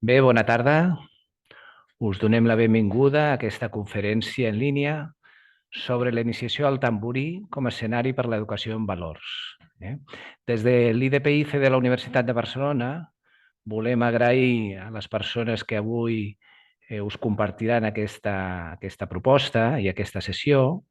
Bé, bona tarda. Us donem la benvinguda a aquesta conferència en línia sobre la iniciació al tamborí com a escenari per a l'educació en valors. Des de l'IDPIC de la Universitat de Barcelona volem agrair a les persones que avui us compartiran aquesta proposta i aquesta sessió.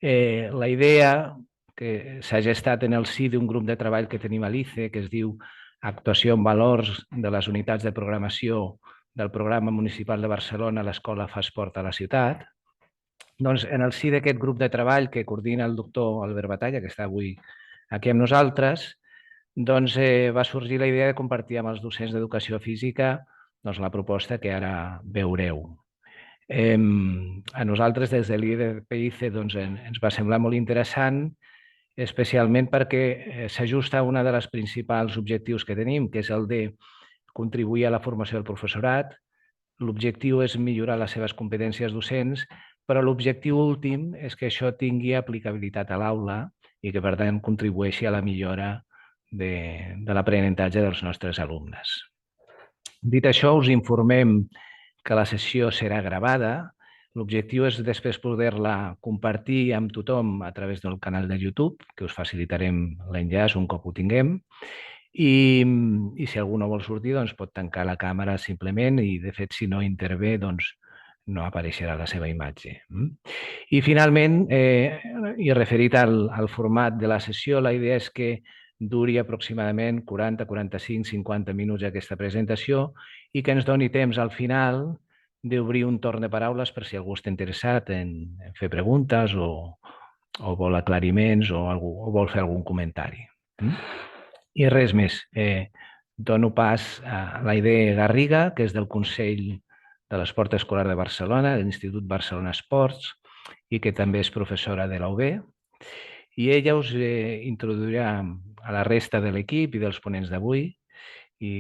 La idea que s'ha gestat en el si d'un grup de treball que tenim a l'ICE, que es diu Actuació en Valors de les Unitats de Programació del Programa Municipal de Barcelona, l'Escola fa esport a la ciutat. Doncs en el si d'aquest grup de treball que coordina el doctor Albert Batalla, que està avui aquí amb nosaltres, doncs va sorgir la idea de compartir amb els docents d'educació física la proposta que ara veureu. A nosaltres, des de l'IDPIC, ens va semblar molt interessant, especialment perquè s'ajusta a un dels principals objectius que tenim, que és el de contribuir a la formació del professorat. L'objectiu és millorar les seves competències docents, però l'objectiu últim és que això tingui aplicabilitat a l'aula i que, per tant, contribueixi a la millora de l'aprenentatge dels nostres alumnes. Dit això, us informem que la sessió serà gravada. L'objectiu és després poder-la compartir amb tothom a través del canal de YouTube, que us facilitarem l'enllaç un cop ho tinguem. I si algú no vol sortir, doncs pot tancar la càmera simplement i, de fet, si no intervé, doncs no apareixerà la seva imatge. I, finalment, i referit al format de la sessió, la idea és que duri aproximadament 40, 45, 50 minuts aquesta presentació i que ens doni temps al final d'obrir un torn de paraules per si algú està interessat en fer preguntes o vol aclariments o vol fer algun comentari. I res més. Dono pas a l'Aide Garriga, que és del Consell de l'Esport Escolar de Barcelona, de l'Institut Barcelona Esports, i que també és professora de la UB. I ella us introduirà a la resta de l'equip i dels ponents d'avui. I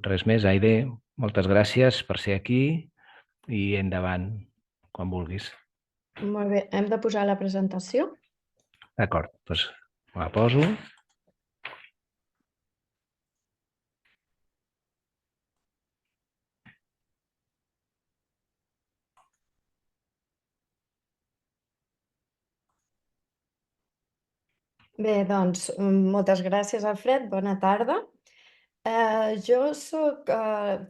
res més, Aide, moltes gràcies per ser aquí i endavant, quan vulguis. Molt bé, hem de posar la presentació? D'acord, doncs la poso. Bé, doncs, moltes gràcies, Alfred. Bona tarda. Jo soc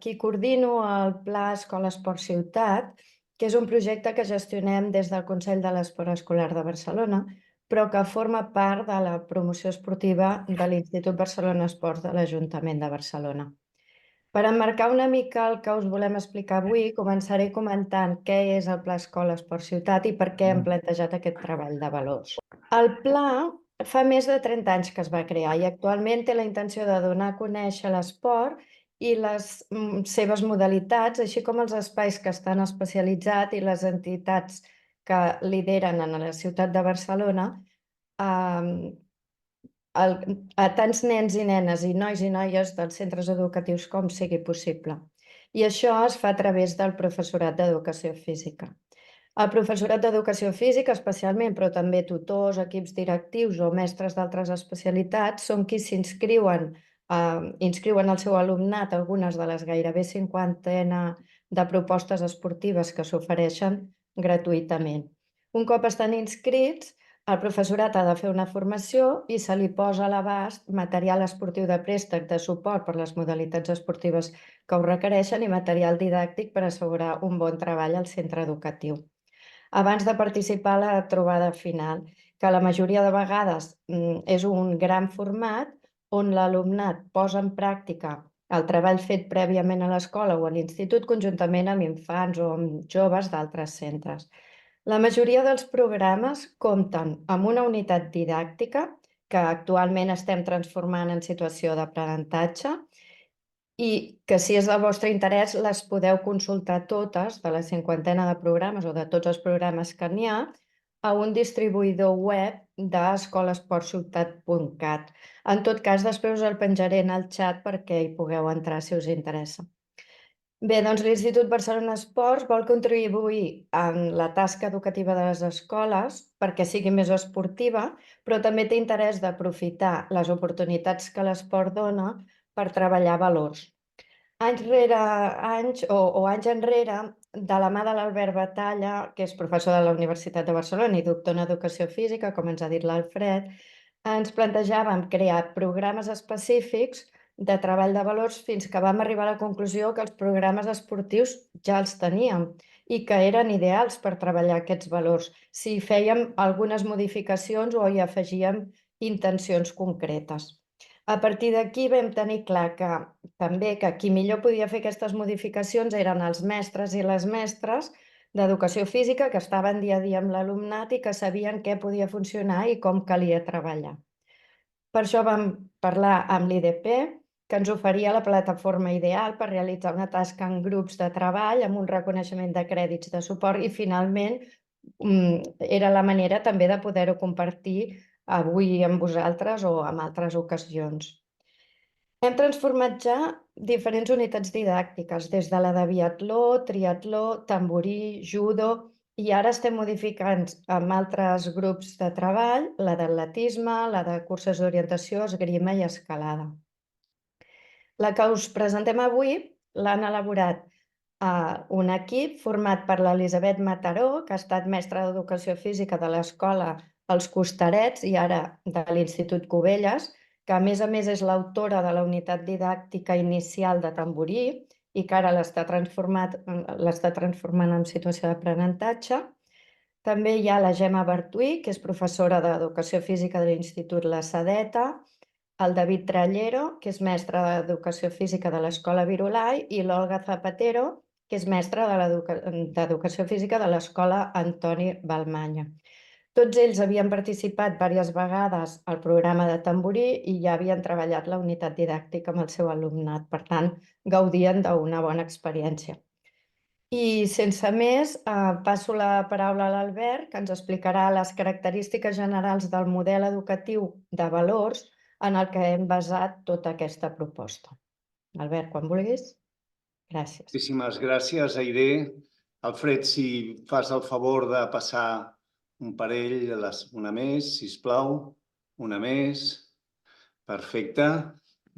qui coordino el Pla Escola Esport Ciutat, que és un projecte que gestionem des del Consell de l'Esport Escolar de Barcelona, però que forma part de la promoció esportiva de l'Institut Barcelona Esports de l'Ajuntament de Barcelona. Per emmarcar una mica el que us volem explicar avui, començaré comentant què és el Pla Escola Esport Ciutat i per què hem plantejat aquest treball de valors. El pla fa més de 30 anys que es va crear i actualment té la intenció de donar a conèixer l'esport i les seves modalitats, així com els espais que estan especialitzats i les entitats que lideren en la ciutat de Barcelona a tants nens i nenes i noies dels centres educatius com sigui possible. I això es fa a través del professorat d'educació física. El professorat d'educació física, especialment, però també tutors, equips directius o mestres d'altres especialitats, són qui inscriuen el seu alumnat a algunes de les gairebé 50 de propostes esportives que s'ofereixen gratuïtament. Un cop estan inscrits, el professorat ha de fer una formació i se li posa a l'abast material esportiu de préstec de suport per les modalitats esportives que ho requereixen i material didàctic per assegurar un bon treball al centre educatiu. Abans de participar a la trobada final, que la majoria de vegades és un gran format on l'alumnat posa en pràctica el treball fet prèviament a l'escola o a l'institut conjuntament amb infants o amb joves d'altres centres. La majoria dels programes compten amb una unitat didàctica que actualment estem transformant en situació d'aprenentatge i que, si és del vostre interès, les podeu consultar totes, de la 50 de programes o de tots els programes que n'hi ha, a un distribuïdor web d'escolasportciutat.cat. En tot cas, després us el penjaré en el xat perquè hi pugueu entrar si us interessa. Bé, doncs l'Institut Barcelona Esports vol contribuir en la tasca educativa de les escoles perquè sigui més esportiva, però també té interès d'aprofitar les oportunitats que l'esport dona per treballar valors. Anys rere anys, o anys enrere, de la mà de l'Albert Batalla, que és professor de la Universitat de Barcelona i doctor en Educació Física, com ens ha dit l'Alfred, ens plantejàvem crear programes específics de treball de valors fins que vam arribar a la conclusió que els programes esportius ja els teníem i que eren ideals per treballar aquests valors, si fèiem algunes modificacions o hi afegíem intencions concretes. A partir d'aquí vam tenir clar que també que qui millor podia fer aquestes modificacions eren els mestres i les mestres d'educació física que estaven dia a dia amb l'alumnat i que sabien què podia funcionar i com calia treballar. Per això vam parlar amb l'IDP, que ens oferia la plataforma ideal per realitzar una tasca en grups de treball amb un reconeixement de crèdits de suport i finalment era la manera també de poder-ho compartir avui amb vosaltres o en altres ocasions. Hem transformat ja diferents unitats didàctiques, des de la de biatló, triatló, tamborí, judo, i ara estem modificant amb altres grups de treball, la d'atletisme, la de curses d'orientació, esgrima i escalada. La que us presentem avui l'han elaborat un equip format per l'Elisabet Mataró, que ha estat mestra d'Educació Física de l'escola Els Costarets i ara de l'Institut Cubelles, que a més és l'autora de la unitat didàctica inicial de tamborí i que ara l'està transformant en situació d'aprenentatge. També hi ha la Gemma Bertuí, que és professora d'Educació Física de l'Institut La Sedeta, el David Trallero, que és mestre d'Educació Física de l'Escola Virolai, i l'Olga Zapatero, que és mestra d'Educació Física de l'Escola Antoni Balmanya. Tots ells havien participat diverses vegades al programa de tamborí i ja havien treballat la unitat didàctica amb el seu alumnat. Per tant, gaudien d'una bona experiència. I sense més, passo la paraula a l'Albert, que ens explicarà les característiques generals del model educatiu de valors en el que hem basat tota aquesta proposta. Albert, quan vulguis. Gràcies. Moltíssimes gràcies, Aire. Alfred, si fas el favor de passar un parell, una més, sisplau. Una més. Perfecte.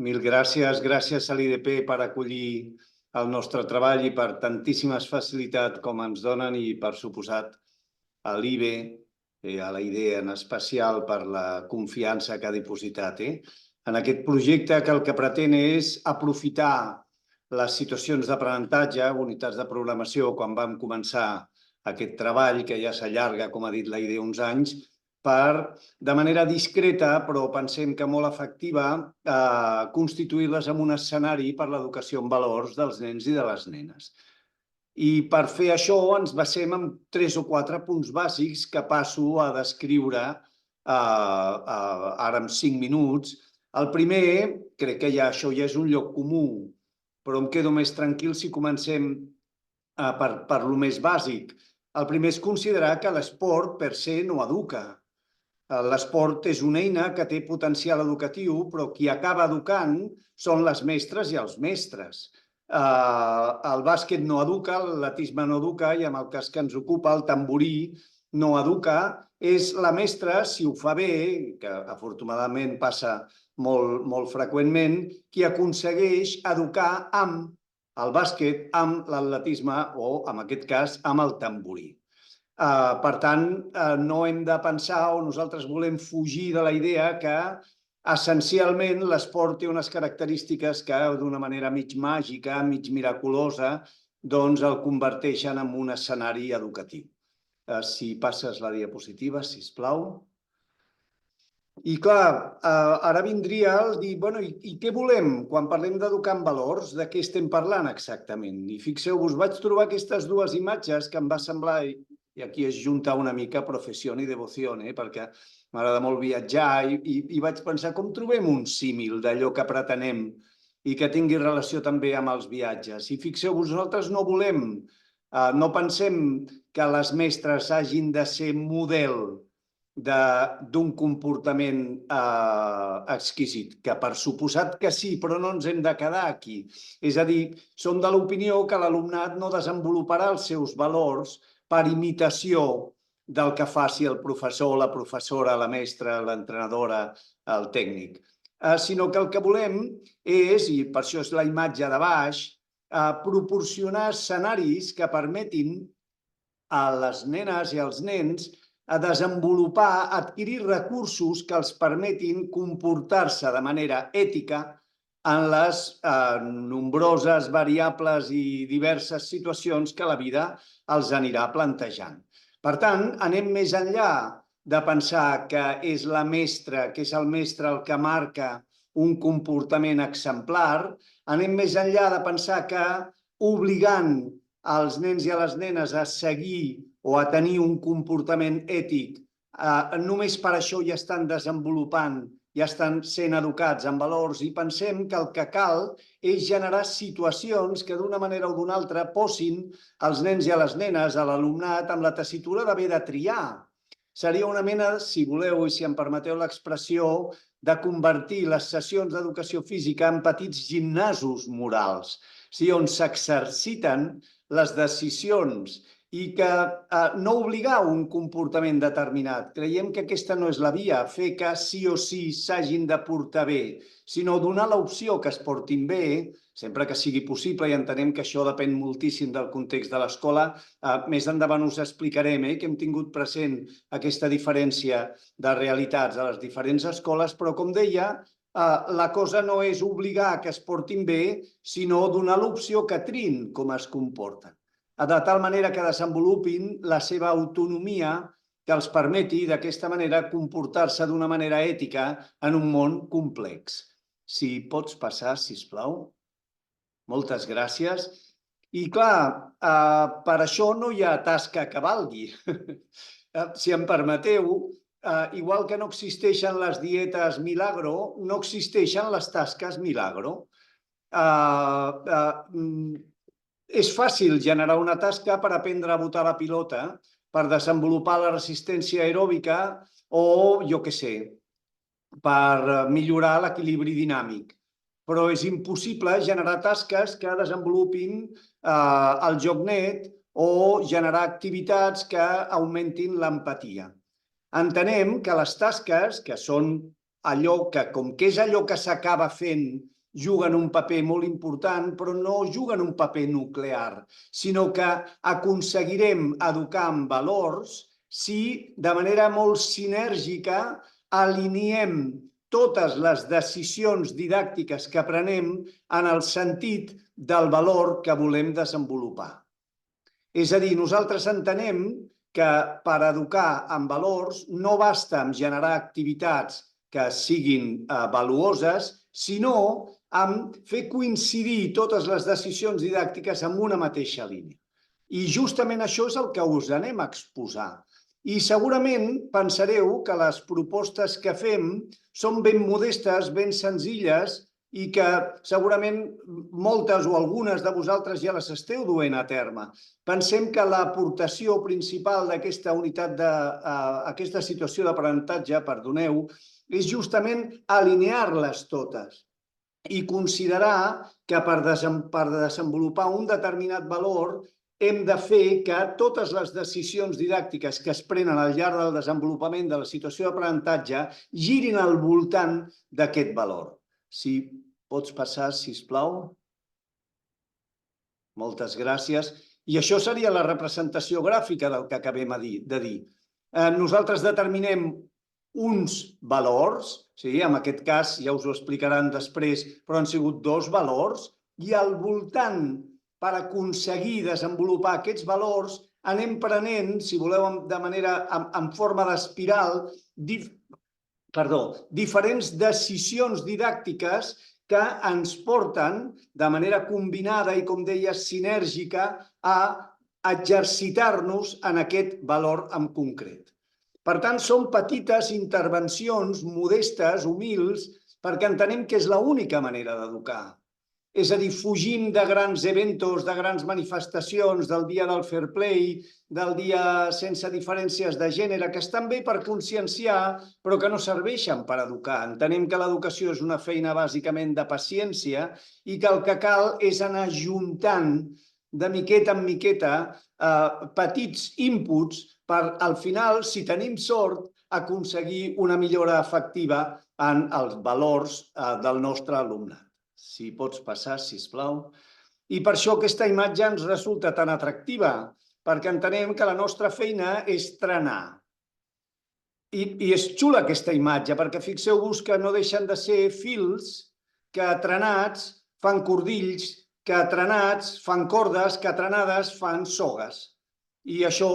Mil gràcies. Gràcies a l'IDP per acollir el nostre treball i per tantíssimes facilitats com ens donen i, per suposat, a l'IBE, a la idea en especial per la confiança que ha dipositat en aquest projecte que el que pretén és aprofitar les situacions d'aprenentatge, unitats de programació, quan vam començar aquest treball, que ja s'allarga, com ha dit la idea, uns anys, per, de manera discreta, però pensem que molt efectiva, constituir-les en un escenari per l'educació en valors dels nens i de les nenes. I per fer això ens basem en 3 o 4 punts bàsics que passo a descriure ara en 5 minuts. El primer, crec que això ja és un lloc comú, però em quedo més tranquil si comencem per lo més bàsic. El primer és considerar que l'esport per se no educa. L'esport és una eina que té potencial educatiu, però qui acaba educant són les mestres i els mestres. El bàsquet no educa, l'atletisme no educa i en el cas que ens ocupa, el tamborí no educa. És la mestra, si ho fa bé, que afortunadament passa molt freqüentment, qui aconsegueix educar amb el bàsquet, amb l'atletisme o, en aquest cas, amb el tamborí. Per tant, no hem de pensar o nosaltres volem fugir de la idea que essencialment l'esport té unes característiques que d'una manera mig màgica, mig miraculosa, doncs el converteixen en un escenari educatiu. Si passes la diapositiva, sisplau. I clar, ara vindria el dir, bueno, i què volem quan parlem d'educar en valors? De què estem parlant exactament? I fixeu-vos, vaig trobar aquestes dues imatges que em va semblar, i aquí es junta una mica professió i devoció, perquè m'agrada molt viatjar i vaig pensar com trobem un símil d'allò que pretenem i que tingui relació també amb els viatges. I fixeu-vos, nosaltres no volem, no pensem que les mestres hagin de ser model d'un comportament exquisit, que per suposat que sí, però no ens hem de quedar aquí. És a dir, som de l'opinió que l'alumnat no desenvoluparà els seus valors per imitació del que faci el professor, la professora, la mestra, l'entrenadora, el tècnic, sinó que el que volem és, i per això és la imatge de baix, proporcionar escenaris que permetin a les nenes i als nens a desenvolupar, adquirir recursos que els permetin comportar-se de manera ètica en les nombroses variables i diverses situacions que la vida els anirà plantejant. Per tant, anem més enllà de pensar que és la mestra, que és el mestre el que marca un comportament exemplar, anem més enllà de pensar que obligant als nens i a les nenes a seguir o a tenir un comportament ètic, només per això ja estan desenvolupant, ja estan sent educats en valors, i pensem que el que cal és generar situacions que d'una manera o d'una altra posin els nens i a les nenes, a l'alumnat, amb la tessitura d'haver de triar. Seria una mena, si voleu i si em permeteu l'expressió, de convertir les sessions d'educació física en petits gimnasos morals, on s'exerciten les decisions i que no obligar un comportament determinat. Creiem que aquesta no és la via, fer que sí o sí s'hagin de portar bé, sinó donar l'opció que es portin bé, sempre que sigui possible, i entenem que això depèn moltíssim del context de l'escola. Més endavant us explicarem que hem tingut present aquesta diferència de realitats a les diferents escoles, però, com deia, la cosa no és obligar que es portin bé, sinó donar l'opció que triïn com es comporten, de tal manera que desenvolupin la seva autonomia que els permeti d'aquesta manera comportar-se d'una manera ètica en un món complex. Si pots passar, sisplau. Moltes gràcies. I clar, per això no hi ha tasca que valgui. Si em permeteu, igual que no existeixen les dietes milagro, no existeixen les tasques milagro. És fàcil generar una tasca per aprendre a botar la pilota, per desenvolupar la resistència aeròbica o, jo què sé, per millorar l'equilibri dinàmic. Però és impossible generar tasques que desenvolupin el joc net o generar activitats que augmentin l'empatia. Entenem que les tasques, que són allò que, com que és allò que s'acaba fent, juguen un paper molt important, però no juguen un paper nuclear, sinó que aconseguirem educar en valors si de manera molt sinèrgica alineem totes les decisions didàctiques que prenem en el sentit del valor que volem desenvolupar. És a dir, nosaltres entenem que per educar en valors no basta amb generar activitats que siguin valuoses, sinó amb fer coincidir totes les decisions didàctiques en una mateixa línia. I justament això és el que us anem a exposar. I segurament pensareu que les propostes que fem són ben modestes, ben senzilles, i que segurament moltes o algunes de vosaltres ja les esteu duent a terme. Pensem que l'aportació principal d'aquesta unitat, d'aquesta situació d'aprenentatge, perdoneu, és justament alinear-les totes i considerar que per desenvolupar un determinat valor hem de fer que totes les decisions didàctiques que es prenen al llarg del desenvolupament de la situació d'aprenentatge girin al voltant d'aquest valor. Si pots passar, sisplau. Moltes gràcies. I això seria la representació gràfica del que acabem de dir. Nosaltres determinem uns valors, en aquest cas ja us ho explicaran després, però han sigut dos valors, i al voltant, per aconseguir desenvolupar aquests valors, anem prenent, si voleu, de manera en forma d'espiral, diferents decisions didàctiques que ens porten de manera combinada i, com deia, sinèrgica a exercitar-nos en aquest valor en concret. Per tant, són petites intervencions modestes, humils, perquè entenem que és l'única manera d'educar. És a dir, fugim de grans eventos, de grans manifestacions, del dia del fair play, del dia sense diferències de gènere, que estan bé per conscienciar, però que no serveixen per educar. Entenem que l'educació és una feina bàsicament de paciència i que el que cal és anar juntant de miqueta en miqueta petits inputs per, al final, si tenim sort, aconseguir una millora efectiva en els valors del nostre alumnat. Si pots passar, sisplau. I per això aquesta imatge ens resulta tan atractiva, perquè entenem que la nostra feina és trenar. I és xula aquesta imatge, perquè fixeu-vos que no deixen de ser fils que trenats fan cordills, que trenats fan cordes, que trenades fan sogues. I això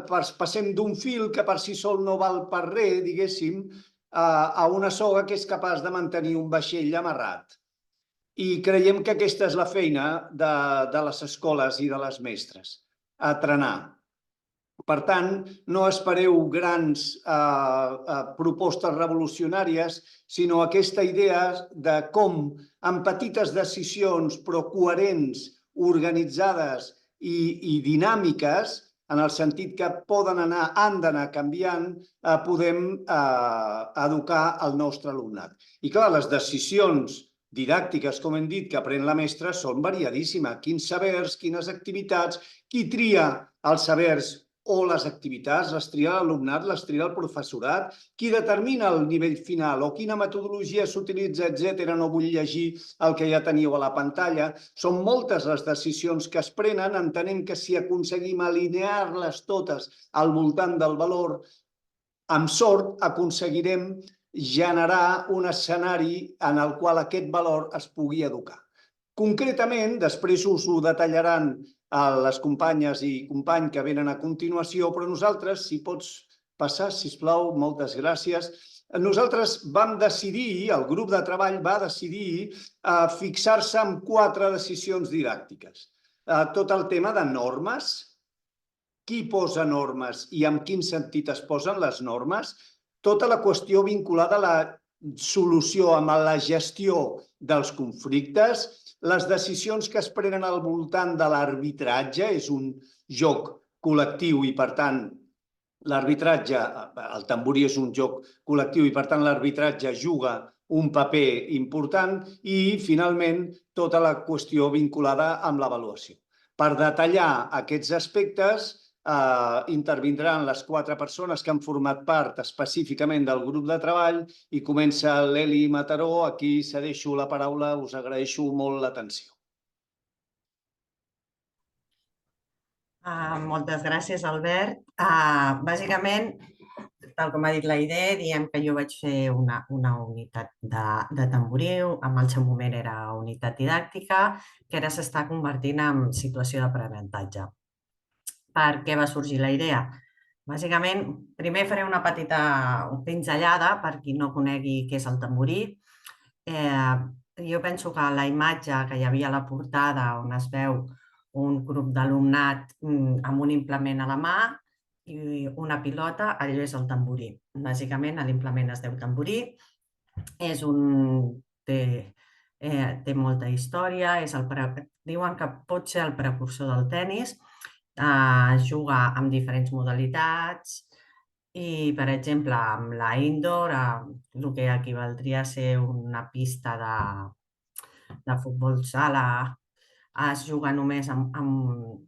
passem d'un fil que per si sol no val per res, diguéssim, a una soga que és capaç de mantenir un vaixell amarrat. I creiem que aquesta és la feina de les escoles i de les mestres, a trenar. Per tant, no espereu grans propostes revolucionàries, sinó aquesta idea de com, amb petites decisions però coherents, organitzades i dinàmiques, en el sentit que han d'anar canviant, podem educar el nostre alumnat. I clar, les decisions didàctiques, com hem dit, que aprèn la mestra són variadíssimes. Quins sabers, quines activitats, qui tria els sabers o les activitats, les tria l'alumnat, les tria el professorat, qui determina el nivell final o quina metodologia s'utilitza, etc. No vull llegir el que ja teniu a la pantalla. Són moltes les decisions que es prenen. Entenem que si aconseguim alinear-les totes al voltant del valor, amb sort aconseguirem generar un escenari en el qual aquest valor es pugui educar. Concretament, després us ho detallaran les companyes i company que venen a continuació, però nosaltres, si pots passar, sisplau, moltes gràcies. Nosaltres vam decidir, el grup de treball va decidir fixar-se en 4 decisions didàctiques. Tot el tema de normes, qui posa normes i en quin sentit es posen les normes, tota la qüestió vinculada a la solució, amb la gestió dels conflictes, les decisions que es prenen al voltant de l'arbitratge, és un joc col·lectiu i, per tant, l'arbitratge, el tamborí és un joc col·lectiu i, per tant, l'arbitratge juga un paper important i, finalment, tota la qüestió vinculada amb l'avaluació. Per detallar aquests aspectes, intervindran les 4 persones que han format part específicament del grup de treball i comença l'Eli Mataró. Aquí cedeixo la paraula, us agraeixo molt l'atenció. Moltes gràcies, Albert. Bàsicament, tal com ha dit la idea, diem que jo vaig fer una unitat de tamborí, en el seu moment era unitat didàctica, que ara s'està convertint en situació d'aprenentatge. Per què va sorgir la idea? Bàsicament, primer faré una petita pinzellada per qui no conegui què és el tamborí. Jo penso que la imatge que hi havia a la portada, on es veu un grup d'alumnat amb un implement a la mà i una pilota, allò és el tamborí. Bàsicament, l'implement es diu tamborí, té molta història, diuen que pot ser el precursor del tennis, es juga amb diferents modalitats i, per exemple, amb la indoor, el que equivaldria a ser una pista de futbol sala, es juga només amb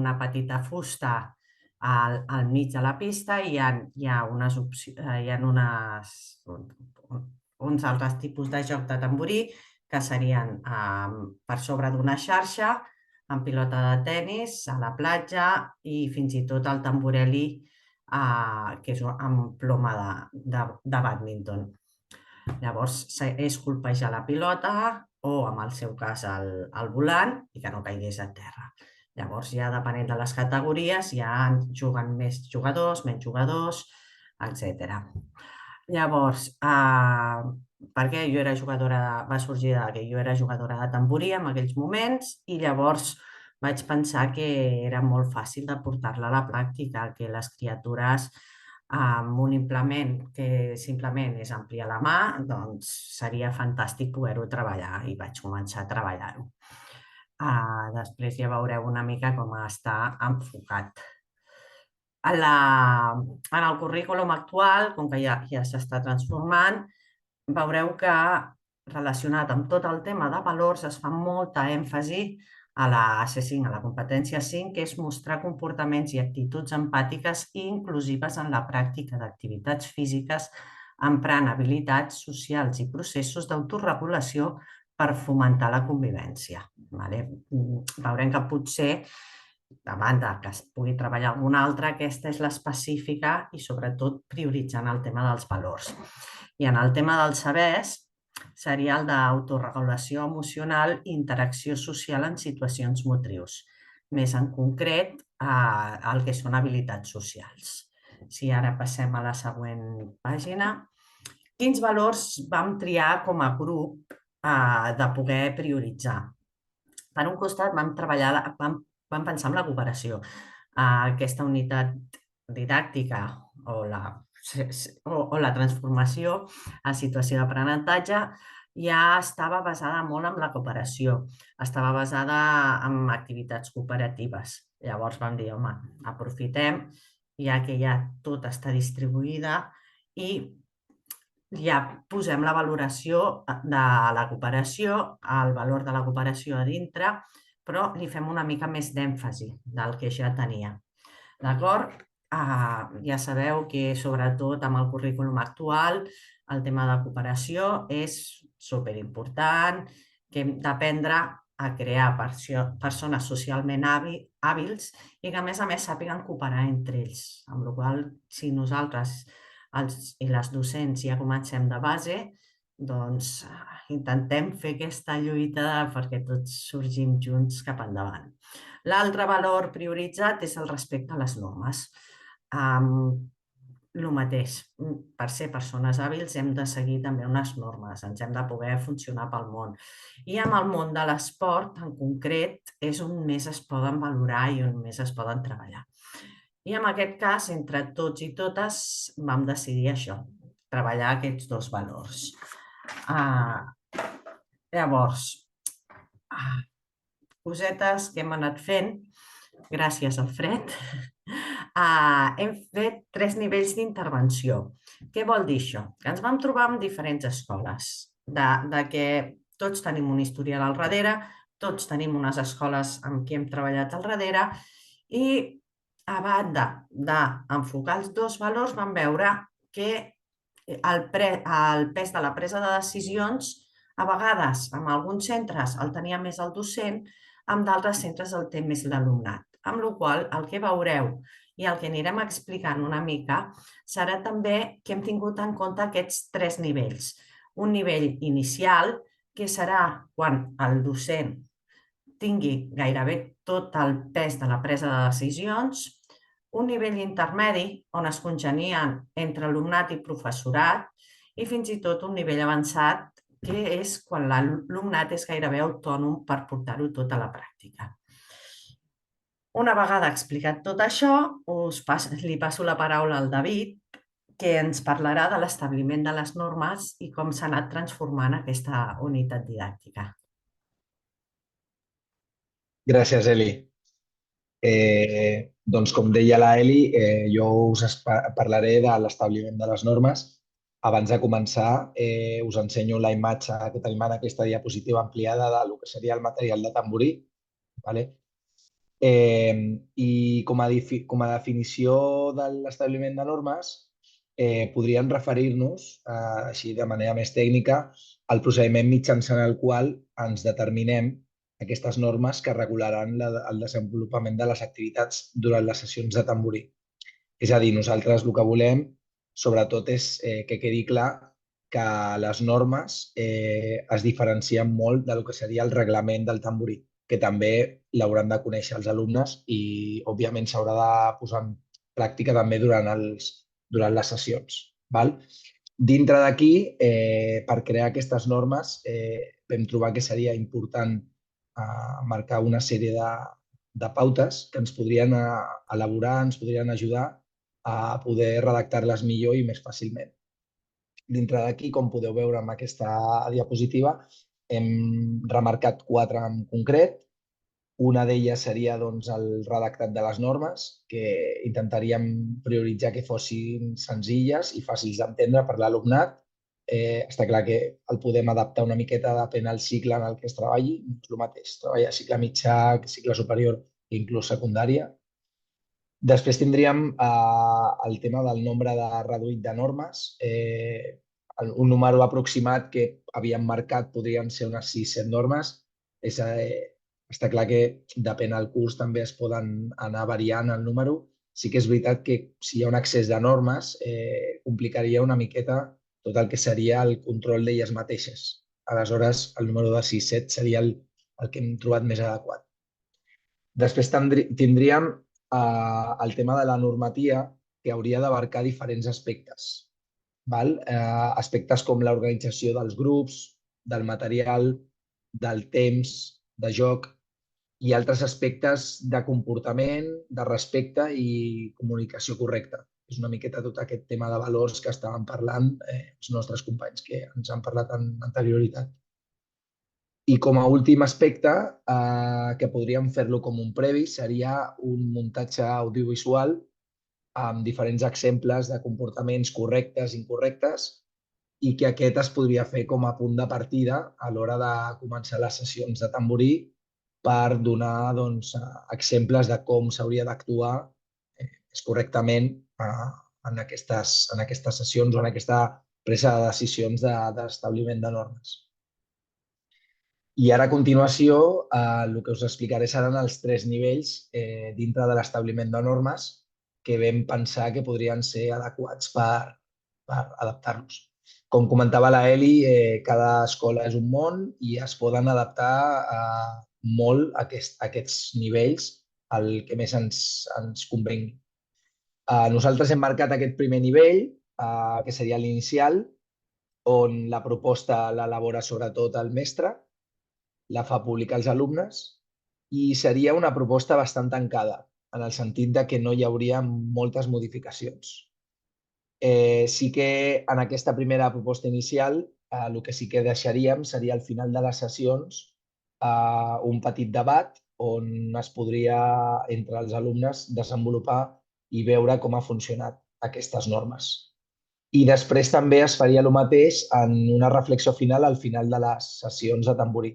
una petita fusta al mig de la pista i hi ha uns altres tipus de joc de tamborí que serien per sobre d'una xarxa, amb pilota de tennis, a la platja i fins i tot el tamborelli, que és amb ploma de bàdminton. Llavors, és colpejar la pilota o, en el seu cas, el volant i que no caigués a terra. Llavors, ja depenent de les categories, ja juguen més jugadors, menys jugadors, etc. Llavors, perquè va sorgir que jo era jugadora de tamborí en aquells moments i llavors vaig pensar que era molt fàcil de portar-la a la pràctica, que les criatures amb un implement que simplement és ampliar la mà, doncs seria fantàstic poder-ho treballar i vaig començar a treballar-ho. Després ja veureu una mica com està enfocat. En el currículum actual, com que ja s'està transformant, veureu que relacionat amb tot el tema de valors es fa molta èmfasi a la C5, a la competència 5, que és mostrar comportaments i actituds empàtiques i inclusives en la pràctica d'activitats físiques emprant habilitats socials i processos d'autoregulació per fomentar la convivència. Veurem que potser, a banda que es pugui treballar alguna altra, aquesta és l'específica i sobretot prioritzant el tema dels valors. I en el tema dels sabers seria el d'autoregulació emocional i interacció social en situacions motrius, més en concret el que són habilitats socials. Si ara passem a la següent pàgina. Quins valors vam triar com a grup de poder prioritzar? Per un costat vam pensar en la cooperació. Aquesta unitat didàctica o la transformació a situació d'aprenentatge ja estava basada molt en la cooperació, estava basada en activitats cooperatives. Llavors vam dir, home, aprofitem, ja que ja tot està distribuïda i ja posem la valoració de la cooperació, el valor de la cooperació a dintre, però li fem una mica més d'èmfasi del que ja tenia. D'acord? Ja sabeu que, sobretot amb el currículum actual, el tema de cooperació és superimportant, que hem d'aprendre a crear persones socialment hàbils i que, a més sàpiguen cooperar entre ells. Amb la qual cosa, si nosaltres i les docents ja comencem de base, doncs intentem fer aquesta lluita perquè tots sorgim junts cap endavant. L'altre valor prioritzat és el respecte a les normes. El mateix, per ser persones hàbils hem de seguir també unes normes, ens hem de poder funcionar pel món. I amb el món de l'esport, en concret, és on més es poden valorar i on més es poden treballar. I en aquest cas, entre tots i totes, vam decidir això, treballar aquests dos valors. Llavors, cosetes que hem anat fent, gràcies al Fred, hem fet 3 nivells d'intervenció. Què vol dir això? Que ens vam trobar amb diferents escoles, de que tots tenim un historial al darrere, tots tenim unes escoles amb qui hem treballat al darrere i, a banda d'enfocar els dos valors, vam veure que el pes de la presa de decisions, a vegades, en alguns centres el tenia més el docent, en d'altres centres el té més l'alumnat. Amb la qual cosa, el que veureu i el que anirem explicant una mica serà també que hem tingut en compte aquests 3 nivells. Un nivell inicial, que serà quan el docent tingui gairebé tot el pes de la presa de decisions, un nivell intermedi on es congenien entre alumnat i professorat i fins i tot un nivell avançat que és quan l'alumnat és gairebé autònom per portar-ho tot a la pràctica. Una vegada explicat tot això, li passo la paraula al David, que ens parlarà de l'establiment de les normes i com s'ha anat transformant aquesta unitat didàctica. Gràcies, Eli. Doncs, com deia la Eli, jo us parlaré de l'establiment de les normes. Abans de començar, us ensenyo la imatge que tenim en aquesta diapositiva ampliada del que seria el material de tamborí. I com a definició de l'establiment de normes, podríem referir-nos, així de manera més tècnica, al procediment mitjançant el qual ens determinem aquestes normes que regularan el desenvolupament de les activitats durant les sessions de tamborí. És a dir, nosaltres el que volem, sobretot, és que quedi clar que les normes es diferencien molt del que seria el reglament del tamborí, que també l'hauran de conèixer els alumnes i, òbviament, s'haurà de posar en pràctica també durant les sessions. Dintre d'aquí, per crear aquestes normes, vam trobar que seria important marcar una sèrie de pautes que ens podrien elaborar, ens podrien ajudar a poder redactar-les millor i més fàcilment. Dintre d'aquí, com podeu veure amb aquesta diapositiva, hem remarcat 4 en concret. Una d'elles seria el redactat de les normes, que intentaríem prioritzar que fossin senzilles i fàcils d'entendre per l'alumnat. Està clar que el podem adaptar una miqueta depèn del cicle en el que es treballi. No és el mateix treballar cicle mitjà, cicle superior i inclús secundària. Després tindríem el tema del nombre reduït de normes. Un número aproximat que havíem marcat podrien ser unes 6-7 normes. Està clar que depèn del curs també es poden anar variant el número. Sí que és veritat que si hi ha un excés de normes complicaria una miqueta tot el que seria el control d'elles mateixes. Aleshores, el número de 6-7 seria el que hem trobat més adequat. Després tindríem el tema de la normativa, que hauria d'abarcar diferents aspectes. Aspectes com l'organització dels grups, del material, del temps, de joc i altres aspectes de comportament, de respecte i comunicació correcta. És una miqueta tot aquest tema de valors que estàvem parlant els nostres companys que ens han parlat en anterioritat. I com a últim aspecte, que podríem fer-lo com un previ, seria un muntatge audiovisual amb diferents exemples de comportaments correctes i incorrectes i que aquest es podria fer com a punt de partida a l'hora de començar les sessions de tamborí per donar exemples de com s'hauria d'actuar correctament en aquestes sessions o en aquesta presa de decisions d'establiment de normes. I ara, a continuació, el que us explicaré seran els 3 nivells dintre de l'establiment de normes que vam pensar que podrien ser adequats per adaptar-los. Com comentava la Eli, cada escola és un món i es poden adaptar molt aquests nivells al que més ens convengui. Nosaltres hem marcat aquest primer nivell, que seria l'inicial, on la proposta l'elabora sobretot el mestre, la fa pública als alumnes i seria una proposta bastant tancada, en el sentit que no hi hauria moltes modificacions. Sí que en aquesta primera proposta inicial el que sí que deixaríem seria al final de les sessions un petit debat on es podria entre els alumnes desenvolupar i veure com ha funcionat aquestes normes. I després també es faria el mateix en una reflexió final al final de les sessions de tamborí,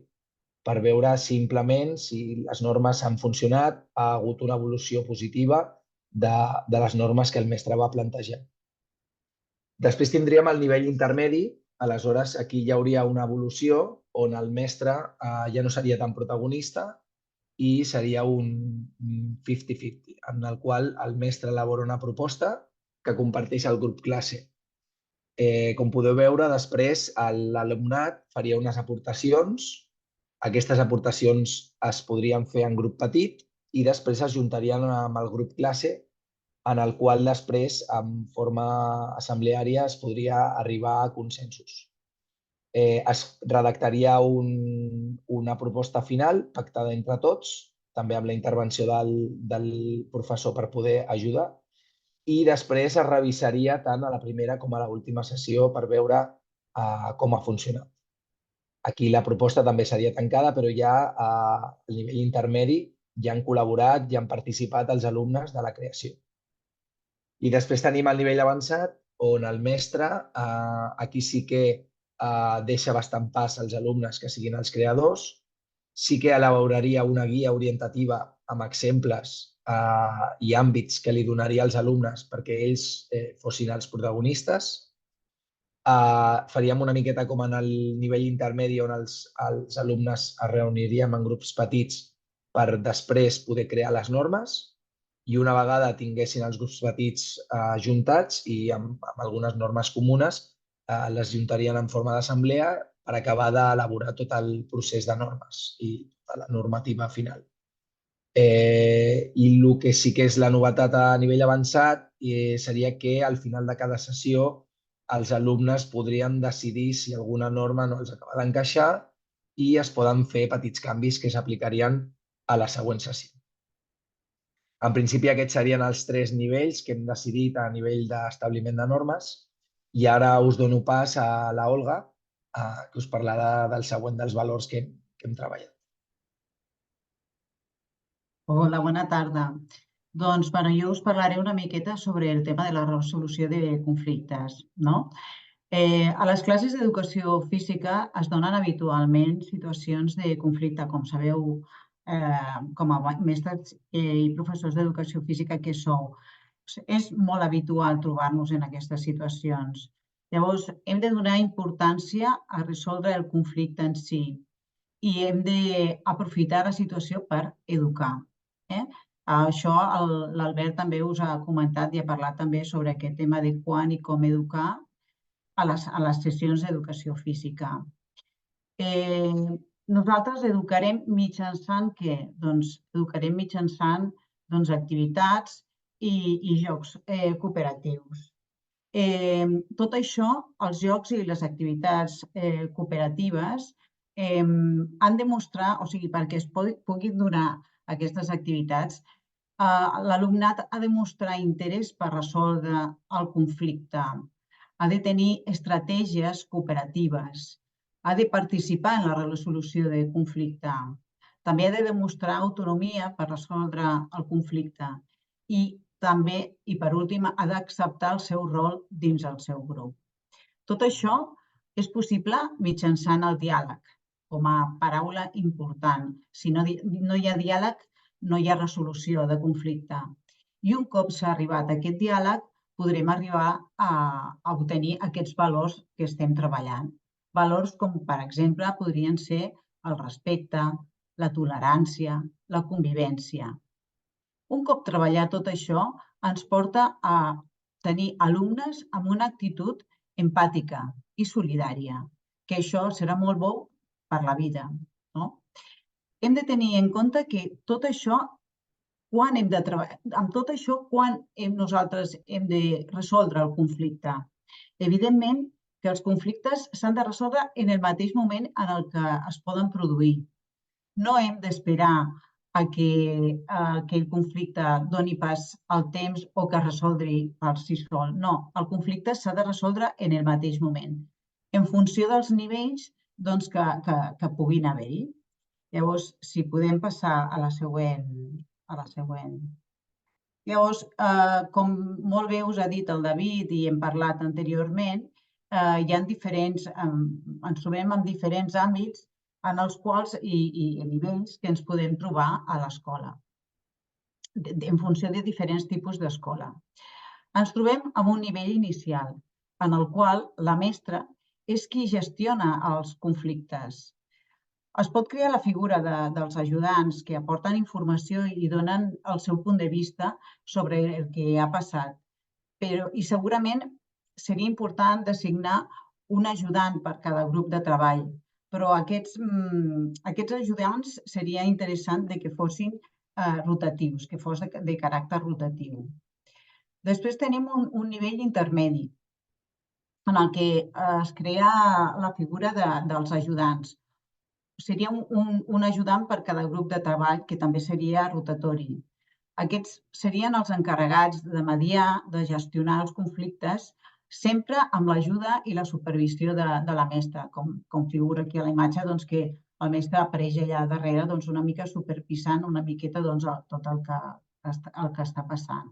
per veure simplement si les normes han funcionat, ha hagut una evolució positiva de les normes que el mestre va plantejar. Després tindríem el nivell intermedi, aleshores aquí hi hauria una evolució on el mestre ja no seria tan protagonista i seria un 50-50, en el qual el mestre elabora una proposta que comparteix el grup classe. Com podeu veure, després l'alumnat faria unes aportacions. Aquestes aportacions es podrien fer en grup petit i després es juntarien amb el grup classe, en el qual després, en forma assembleària, es podria arribar a consensos. Es redactaria una proposta final pactada entre tots, també amb la intervenció del professor per poder ajudar, i després es revisaria tant a la primera com a l'última sessió per veure com ha funcionat. Aquí la proposta també seria tancada, però ja a nivell intermedi ja han col·laborat, ja han participat els alumnes de la creació. I després tenim el nivell avançat, on el mestre aquí sí que deixa bastant pas als alumnes que siguin els creadors, sí que elaboraria una guia orientativa amb exemples i àmbits que li donaria als alumnes perquè ells fossin els protagonistes. Faríem una miqueta com en el nivell intermedi on els alumnes es reuniríem en grups petits per després poder crear les normes i una vegada tinguessin els grups petits juntats i amb algunes normes comunes les juntarien en forma d'assemblea per acabar d'elaborar tot el procés de normes i la normativa final. I el que sí que és la novetat a nivell avançat seria que al final de cada sessió els alumnes podrien decidir si alguna norma no els acaba d'encaixar i es poden fer petits canvis que s'aplicarien a la següent sessió. En principi aquests serien els 3 nivells que hem decidit a nivell d'establiment de normes i ara us dono pas a la Olga, que us parlarà del següent dels valors que hem treballat. Hola, bona tarda. Doncs jo us parlaré una miqueta sobre el tema de la resolució de conflictes, no? A les classes d'educació física es donen habitualment situacions de conflicte, com sabeu, com a mestres i professors d'educació física que sou. És molt habitual trobar-nos en aquestes situacions. Llavors, hem de donar importància a resoldre el conflicte en si i hem d'aprofitar la situació per educar. Això l'Albert també us ha comentat i ha parlat també sobre aquest tema de quan i com educar a les sessions d'educació física. Nosaltres educarem mitjançant què? Doncs educarem mitjançant activitats i jocs cooperatius. Tot això, els jocs i les activitats cooperatives han de mostrar, o sigui, perquè es puguin donar aquestes activitats, l'alumnat ha de mostrar interès per resoldre el conflicte, ha de tenir estratègies cooperatives, ha de participar en la resolució de conflicte, també ha de demostrar autonomia per resoldre el conflicte i també, i per últim, ha d'acceptar el seu rol dins el seu grup. Tot això és possible mitjançant el diàleg, com a paraula important. Si no hi ha diàleg, no hi ha resolució de conflicte. I un cop s'ha arribat a aquest diàleg, podrem arribar a obtenir aquests valors que estem treballant. Valors com, per exemple, podrien ser el respecte, la tolerància, la convivència. Un cop treballat tot això, ens porta a tenir alumnes amb una actitud empàtica i solidària, que això serà molt bo per la vida. Hem de tenir en compte que tot això, quan hem de treballar, amb tot això, quan nosaltres hem de resoldre el conflicte. Evidentment que els conflictes s'han de resoldre en el mateix moment en el que es poden produir. No hem d'esperar a que el conflicte doni pas al temps o que es resolgui per si sol. No, el conflicte s'ha de resoldre en el mateix moment, en funció dels nivells que puguin haver-hi. Llavors, si podem passar a la següent. Llavors, com molt bé us ha dit el David i hem parlat anteriorment, ens trobem en diferents àmbits en els quals i nivells que ens podem trobar a l'escola, en funció de diferents tipus d'escola. Ens trobem en un nivell inicial, en el qual la mestra és qui gestiona els conflictes. Es pot crear la figura dels ajudants que aporten informació i donen el seu punt de vista sobre el que ha passat, i segurament seria important designar un ajudant per cada grup de treball, però aquests ajudants seria interessant que fossin rotatius, que fos de caràcter rotatiu. Després tenim un nivell intermedi, en el que es crea la figura dels ajudants. Seria un ajudant per cada grup de treball, que també seria rotatori. Aquests serien els encarregats de mediar, de gestionar els conflictes, sempre amb l'ajuda i la supervisió de la mestra, com figura aquí a la imatge, que el mestre apareix allà darrere una mica supervisant una miqueta tot el que està passant.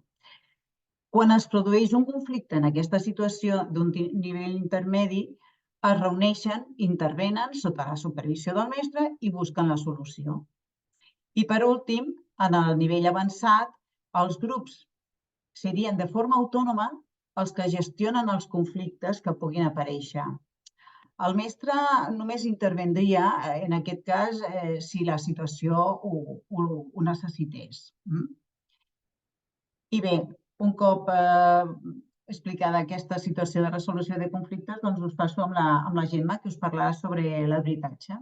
Quan es produeix un conflicte en aquesta situació d'un nivell intermedi, es reuneixen, intervenen sota la supervisió del mestre i busquen la solució. I per últim, en el nivell avançat, els grups serien de forma autònoma els que gestionen els conflictes que puguin aparèixer. El mestre només intervendria, en aquest cas, si la situació ho necessités. I bé, un cop explicada aquesta situació de resolució de conflictes, us passo amb la Gemma, que us parlarà sobre l'arbitratge.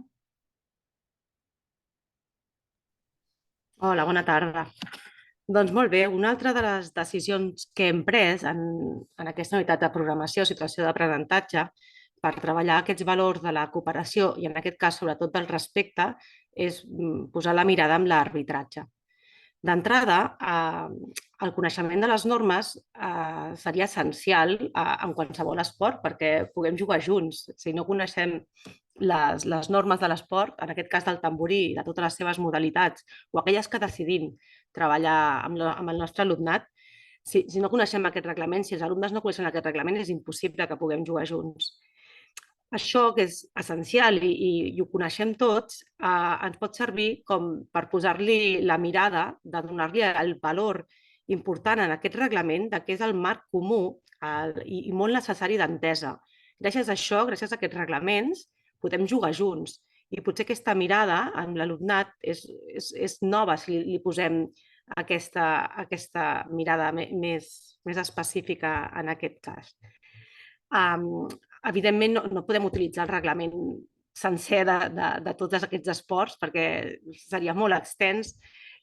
Hola, bona tarda. Doncs molt bé, una altra de les decisions que hem pres en aquesta unitat de programació, situació d'aprenentatge, per treballar aquests valors de la cooperació i en aquest cas sobretot del respecte, és posar la mirada en l'arbitratge. D'entrada, el coneixement de les normes seria essencial en qualsevol esport perquè puguem jugar junts. Si no coneixem les normes de l'esport, en aquest cas del tamborí i de totes les seves modalitats, o aquelles que decidim treballar amb el nostre alumnat, si no coneixem aquest reglament, si els alumnes no coneixen aquest reglament, és impossible que puguem jugar junts. Això, que és essencial i ho coneixem tots, ens pot servir com per posar-li la mirada, de donar-li el valor important en aquest reglament, que és el marc comú i molt necessari d'entesa. Gràcies a això, gràcies a aquests reglaments, podem jugar junts. I potser aquesta mirada amb l'alumnat és nova si li posem aquesta mirada més específica en aquest cas. Evidentment, no podem utilitzar el reglament sencer de tots aquests esports perquè seria molt extens.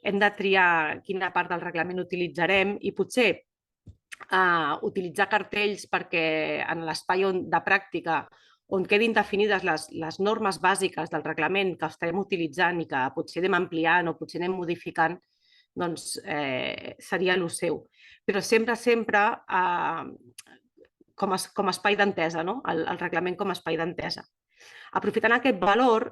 Hem de triar quina part del reglament utilitzarem i potser utilitzar cartells perquè en l'espai de pràctica on quedin definides les normes bàsiques del reglament que estarem utilitzant i que potser anem ampliant o potser anem modificant, doncs seria el seu. Però sempre com a espai d'entesa, el reglament com a espai d'entesa. Aprofitant aquest valor,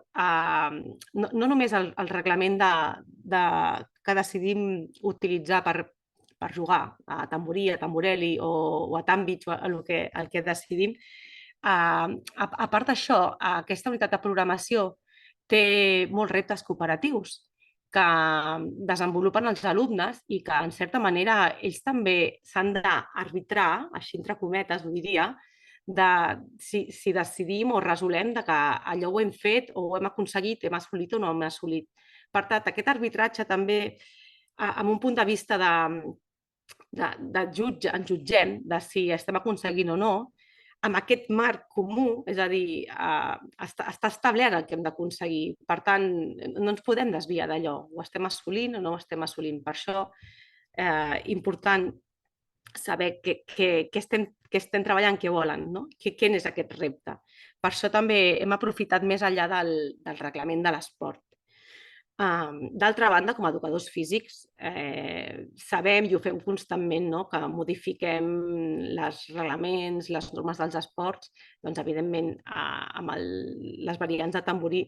no només el reglament que decidim utilitzar per jugar a tamborí, a tamborelli o a tambich, el que decidim, a part d'això, aquesta unitat de programació té molts reptes cooperatius que desenvolupen els alumnes i que, en certa manera, ells també s'han d'arbitrar, així entre cometes, ho diria, de si decidim o resolem que allò ho hem fet o ho hem aconseguit, hem assolit o no hem assolit. Per tant, aquest arbitratge també, amb un punt de vista de jutge, ens jutgem de si estem aconseguint o no, amb aquest marc comú, és a dir, està establert el que hem d'aconseguir. Per tant, no ens podem desviar d'allò. Ho estem assolint o no ho estem assolint. Per això, important saber què estem treballant, què volen, quin és aquest repte. Per això també hem aprofitat més enllà del reglament de l'esport. D'altra banda, com a educadors físics, sabem i ho fem constantment que modifiquem els reglaments, les normes dels esports, doncs evidentment amb les variants de tamborí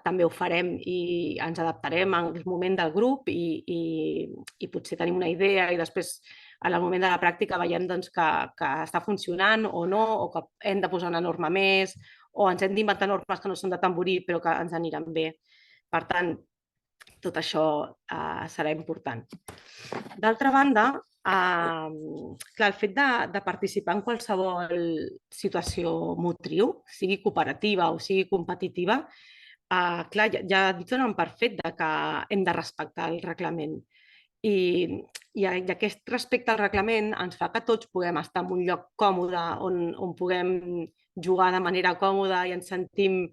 també ho farem i ens adaptarem en el moment del grup i potser tenim una idea i després en el moment de la pràctica veiem que està funcionant o no, o que hem de posar una norma més o ens hem d'inventar normes que no són de tamborí però que ens aniran bé. Per tant, tot això serà important. D'altra banda, el fet de participar en qualsevol situació motriu, sigui cooperativa o sigui competitiva, ja donen per fet que hem de respectar el reglament. I aquest respecte al reglament ens fa que tots puguem estar en un lloc còmode on puguem jugar de manera còmoda i ens sentim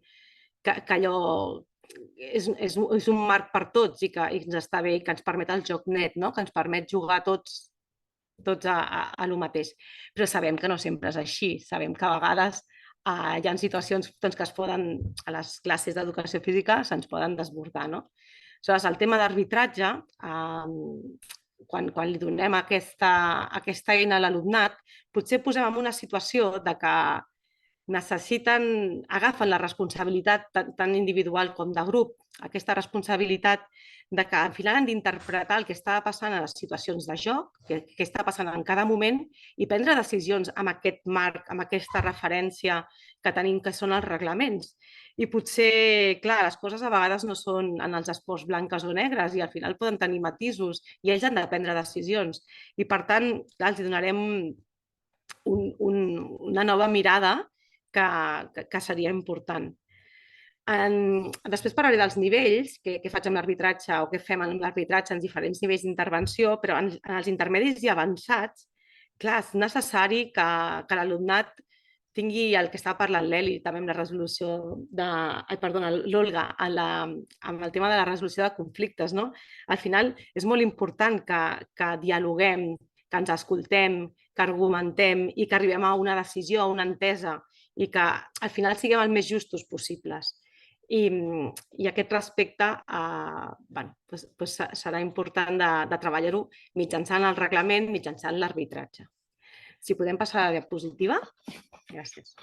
que allò és un marc per tots i que ens està bé i que ens permet el joc net, que ens permet jugar tots a lo mateix. Però sabem que no sempre és així. Sabem que a vegades hi ha situacions que es poden, a les classes d'educació física, se'ns poden desbordar. Aleshores, el tema d'arbitratge, quan li donem aquesta eina a l'alumnat, potser posem en una situació que agafen la responsabilitat tant individual com de grup, aquesta responsabilitat que al final han d'interpretar el que està passant a les situacions de joc, què està passant en cada moment i prendre decisions amb aquest marc, amb aquesta referència que tenim que són els reglaments. I potser, clar, les coses a vegades no són en els esports blanques o negres i al final poden tenir matisos i ells han de prendre decisions. I per tant, els donarem una nova mirada que seria important. Després parlaré dels nivells que faig amb l'arbitratge o que fem amb l'arbitratge en diferents nivells d'intervenció, però en els intermedis i avançats, clar, és necessari que l'alumnat tingui el que estava parlant l'Eli, també amb la resolució l'Olga, amb el tema de la resolució de conflictes. Al final és molt important que dialoguem, que ens escoltem, que argumentem i que arribem a una decisió, a una entesa i que al final siguem els més justos possibles. I aquest respecte serà important de treballar-ho mitjançant el reglament, mitjançant l'arbitratge. Si podem passar a la diapositiva. Gràcies.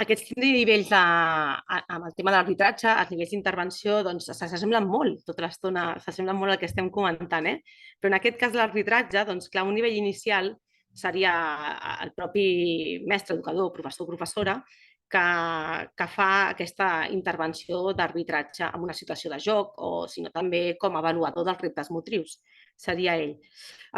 Aquests nivells, amb el tema de l'arbitratge, els nivells d'intervenció, doncs s'assemblen molt, tota l'estona s'assemblen molt al que estem comentant, però en aquest cas de l'arbitratge, doncs clar, un nivell inicial seria el propi mestre, educador, professor o professora que fa aquesta intervenció d'arbitratge en una situació de joc o, si no, també com a avaluador dels reptes motrius. Seria ell.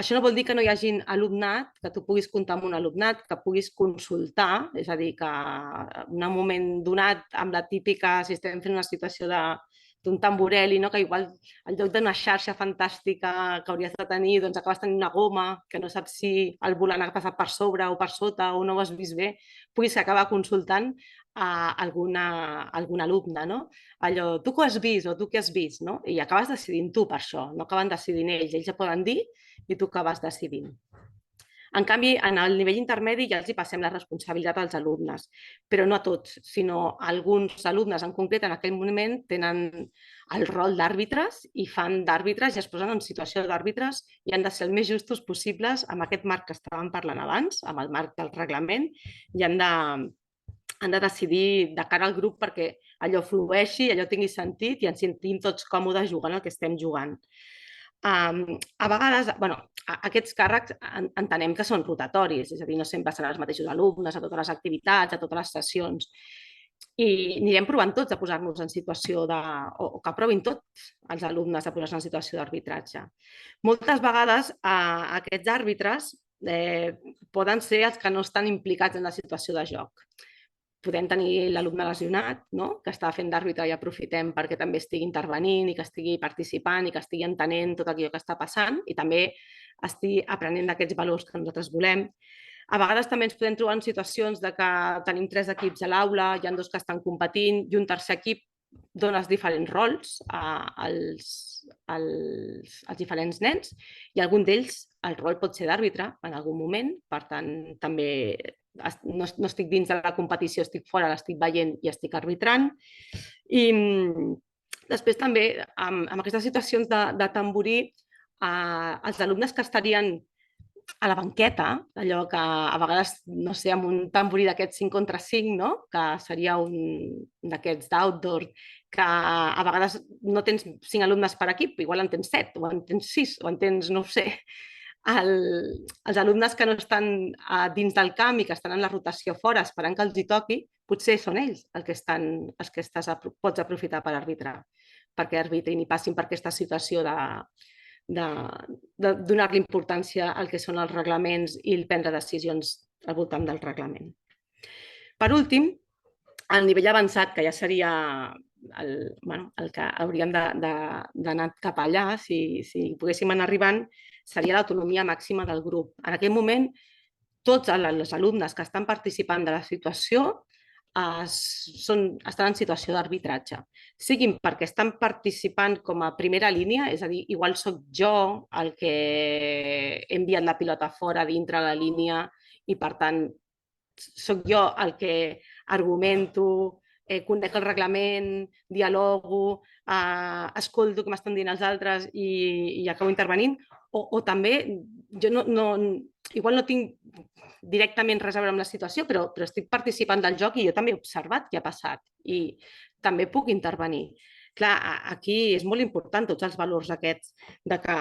Això no vol dir que no hi hagi alumnat, que tu puguis comptar amb un alumnat, que puguis consultar, és a dir, que en un moment donat, amb la típica, si estem fent una situació d'un tamboreli, que igual en lloc d'una xarxa fantàstica que hauries de tenir, doncs acabes tenint una goma que no saps si el volant ha passat per sobre o per sota o no ho has vist bé, puguis acabar consultant a algun alumne, no? Allò, tu què has vist o tu què has vist, no? I acabes decidint tu per això, no acaben decidint ells ja poden dir i tu acabes decidint. En canvi, en el nivell intermedi ja els hi passem la responsabilitat als alumnes, però no a tots, sinó alguns alumnes en concret en aquell moment tenen el rol d'àrbitres i fan d'àrbitres i es posen en situació d'àrbitres i han de ser el més justos possibles amb aquest marc que estàvem parlant abans, amb el marc del reglament, i han de decidir de cara al grup perquè allò flueixi, allò tingui sentit i ens sentim tots còmodes jugant el que estem jugant. A vegades, aquests càrrecs entenem que són rotatoris, és a dir, no sempre seran els mateixos alumnes a totes les activitats, a totes les sessions, i anirem provant tots a posar-nos en situació o que provin tots els alumnes a posar-se en situació d'arbitratge. Moltes vegades aquests àrbitres poden ser els que no estan implicats en la situació de joc. Podem tenir l'alumne lesionat, que està fent d'àrbitre i aprofitem perquè també estigui intervenint i que estigui participant i que estigui entenent tot allò que està passant i també estigui aprenent d'aquests valors que nosaltres volem. A vegades també ens podem trobar en situacions que tenim 3 equips a l'aula, hi ha 2 que estan competint i un tercer equip dona els diferents rols als diferents nens i algun d'ells el rol pot ser d'àrbitre en algun moment, per tant també no estic dins de la competició, estic fora, l'estic veient i estic arbitrant. I després també, en aquestes situacions de tamborí, els alumnes que estarien a la banqueta, allò que a vegades, no sé, amb un tamborí d'aquests 5 contra 5, que seria un d'aquests d'outdoor, que a vegades no tens 5 alumnes per equip, igual en tens 7, o en tens 6, o en tens, no ho sé. Els alumnes que no estan dins del camp i que estan en la rotació fora esperant que els hi toqui, potser són ells els que pots aprofitar per arbitrar, perquè arbitrin i passin per aquesta situació de donar-li importància al que són els reglaments i prendre decisions al voltant del reglament. Per últim, el nivell avançat, que ja seria el que hauríem d'anar cap allà, si poguéssim anar arribant, seria l'autonomia màxima del grup. En aquell moment, tots els alumnes que estan participant de la situació estan en situació d'arbitratge. Siguin perquè estan participant com a primera línia, és a dir, igual soc jo el que he enviat la pilota fora dintre la línia i, per tant, soc jo el que argumento, conec el reglament, dialogo, escolto què m'estan dient els altres i acabo intervenint, o també jo igual no tinc directament res a veure amb la situació, però estic participant del joc i jo també he observat què ha passat i també puc intervenir. Clar, aquí és molt important tots els valors aquests de que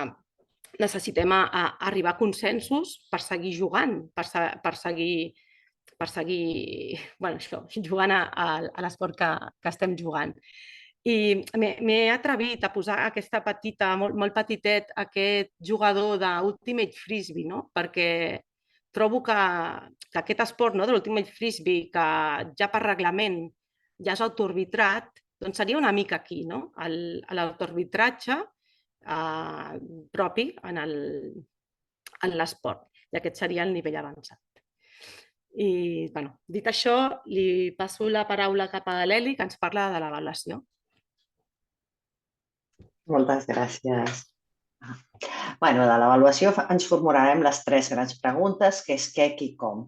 necessitem arribar a consensos per seguir jugant, per seguir jugant a l'esport que estem jugant. I m'he atrevit a posar aquesta petita, molt petitet, aquest jugador d'Ultimate Frisbee, perquè trobo que aquest esport de l'Ultimate Frisbee, que ja per reglament ja és autoarbitrat, doncs seria una mica aquí, l'autoarbitratge propi en l'esport. I aquest seria el nivell avançat. I, dit això, li passo la paraula cap a l'Eli, que ens parla de l'avaluació. Moltes gràcies. Bueno, de l'avaluació ens formularem les 3 grans preguntes, que és què, qui, com,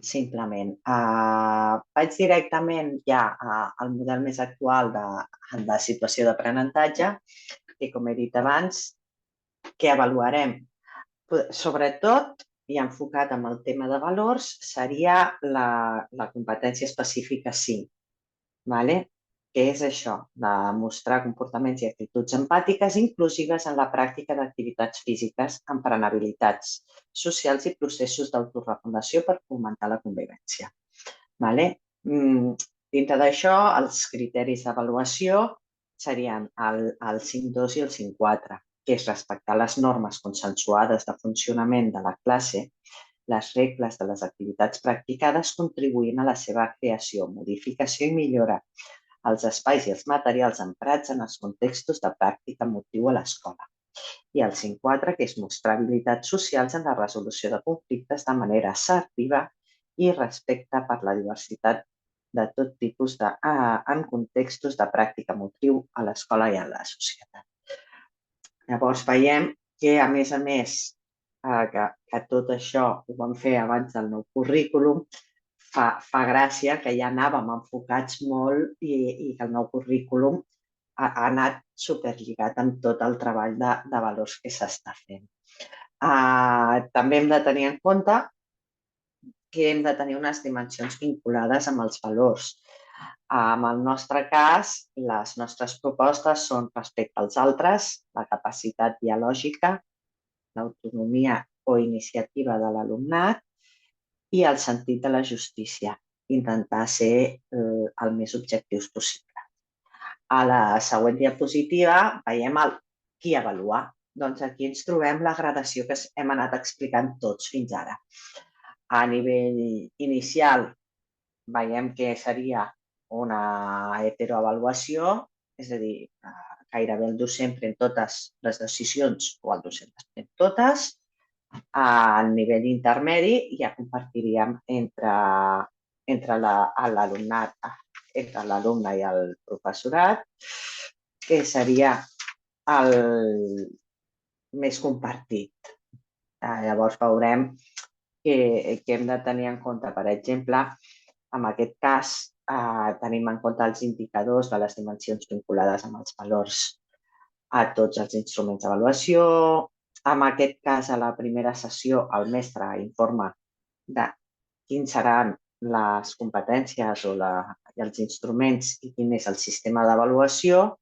simplement. Vaig directament ja al model més actual de situació d'aprenentatge, que, com he dit abans, què avaluarem? Sobretot, i enfocat en el tema de valors, seria la competència específica 5, que és això, de mostrar comportaments i actituds empàtiques inclusives en la pràctica d'activitats físiques, emprenabilitats socials i processos d'autorefundació per fomentar la convivència. Dintre d'això, els criteris d'avaluació serien el 5.2 i el 5.4, que és respectar les normes consensuades de funcionament de la classe, les regles de les activitats practicades contribuint a la seva creació, modificació i millora, els espais i els materials emprats en els contextos de pràctica motriu a l'escola. I el 5.4, que és mostrar habilitats socials en la resolució de conflictes de manera assertiva i respecte per la diversitat de tot tipus en contextos de pràctica motriu a l'escola i a la societat. Llavors veiem que, a més, que tot això ho vam fer abans del nou currículum, fa gràcia que ja anàvem enfocats molt i que el nou currículum ha anat superlligat amb tot el treball de valors que s'està fent. També hem de tenir en compte que hem de tenir unes dimensions vinculades amb els valors. En el nostre cas, les nostres propostes són respecte als altres, la capacitat dialògica, l'autonomia o iniciativa de l'alumnat i el sentit de la justícia, intentar ser el més objectius possible. A la següent diapositiva veiem qui avaluar. Doncs aquí ens trobem la gradació que hem anat explicant tots fins ara. A nivell inicial veiem que seria una heteroavaluació, és a dir, gairebé el docent pren totes les decisions o el docent les pren totes. A nivell intermedi ja compartiríem entre l'alumnat, entre l'alumne i el professorat, que seria el més compartit. Llavors veurem que hem de tenir en compte, per exemple, en aquest cas, tenim en compte els indicadors de les dimensions vinculades amb els valors a tots els instruments d'avaluació. En aquest cas, a la primera sessió, el mestre informa de quins seran les competències i els instruments i quin és el sistema d'avaluació.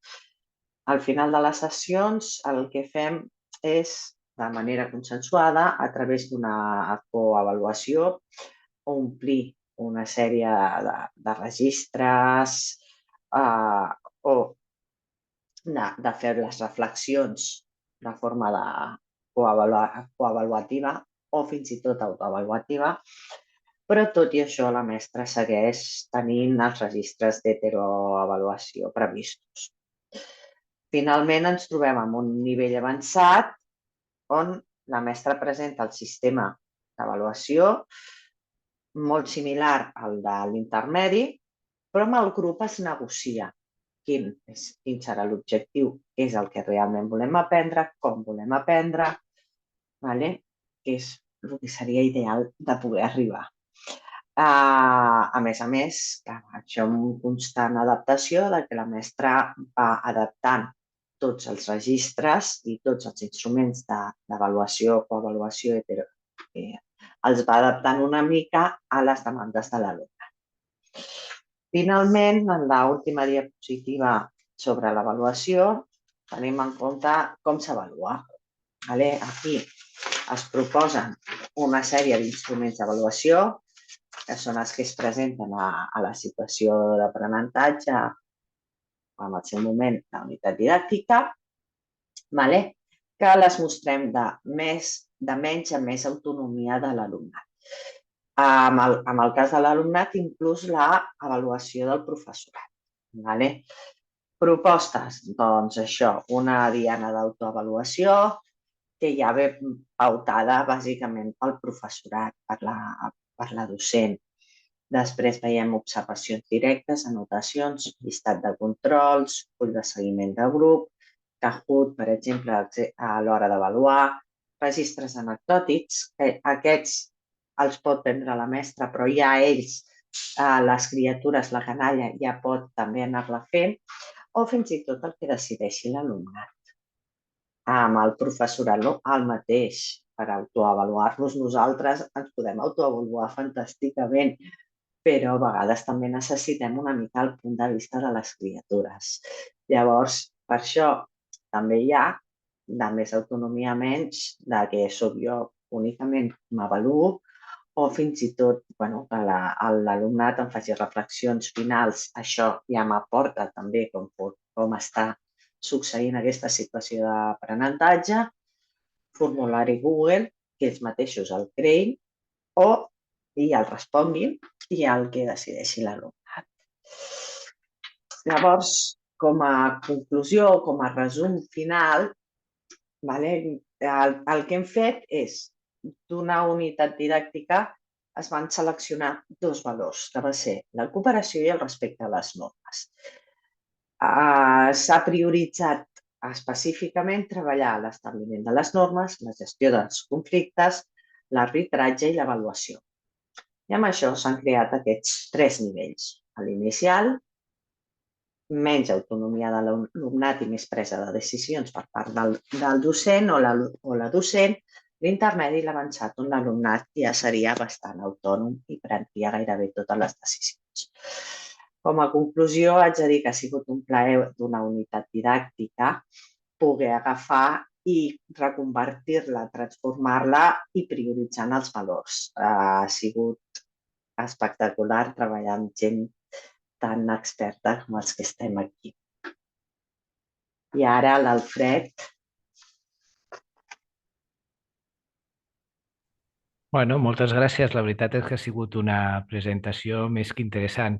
Al final de les sessions, el que fem és, de manera consensuada, a través d'una coavaluació, omplir una sèrie de registres o de fer les reflexions de forma coavaluativa o fins i tot autoavaluativa, però tot i això la mestra segueix tenint els registres d'heteroavaluació previstos. Finalment ens trobem en un nivell avançat on la mestra presenta el sistema d'avaluació molt similar al de l'intermedi, però amb el grup es negocia quin serà l'objectiu, què és el que realment volem aprendre, com volem aprendre, que és el que seria ideal de poder arribar. A més, això amb una constant adaptació de que la mestra va adaptant tots els registres i tots els instruments d'avaluació, coavaluació, els va adaptant una mica a les demandes de l'alumne. Finalment, en l'última diapositiva sobre l'avaluació, tenim en compte com s'avalua. Aquí es proposen una sèrie d'instruments d'avaluació, que són els que es presenten a la situació d'aprenentatge, en el seu moment, la unitat didàctica, que les mostrem de menys a més autonomia de l'alumnat. En el cas de l'alumnat, inclús l'avaluació del professorat. Propostes, doncs això, una diana d'autoavaluació que ja ve pautada bàsicament pel professorat, per la docent. Després veiem observacions directes, anotacions, llistat de controls, full de seguiment de grup, Kahoot, per exemple, a l'hora d'avaluar, registres anecdòtics, que aquests els pot prendre la mestra, però ja ells, les criatures, la canalla, ja pot també anar-la fent, o fins i tot el que decideixi l'alumnat. Amb el professorat el mateix, per autoavaluar-nos nosaltres ens podem autoavaluar fantàsticament, però a vegades també necessitem una mica el punt de vista de les criatures. Llavors, per això també hi ha de més autonomia menys, de que soc jo únicament m'avaluo, o fins i tot que l'alumnat em faci reflexions finals. Això ja m'aporta també com està succeint aquesta situació d'aprenentatge, formulari Google, que ells mateixos el creïn i el responguin i el que decideixi l'alumnat. Llavors, com a conclusió, com a resum final, el que hem fet és, d'una unitat didàctica, es van seleccionar 2 valors, que va ser la cooperació i el respecte a les normes. S'ha prioritzat específicament treballar l'establiment de les normes, la gestió dels conflictes, l'arbitratge i l'avaluació. I amb això s'han creat aquests 3 nivells. L'inicial, menys autonomia de l'alumnat i més presa de decisions per part del docent o la docent, l'intermedi i l'avançat, on l'alumnat ja seria bastant autònom i prendria gairebé totes les decisions. Com a conclusió, haig de dir que ha sigut un plaer d'una unitat didàctica poder agafar i reconvertir-la, transformar-la i prioritzant els valors. Ha sigut espectacular treballar amb gent tan experta com els que estem aquí. I ara l'Alfred. Bueno, moltes gràcies. La veritat és que ha sigut una presentació més que interessant.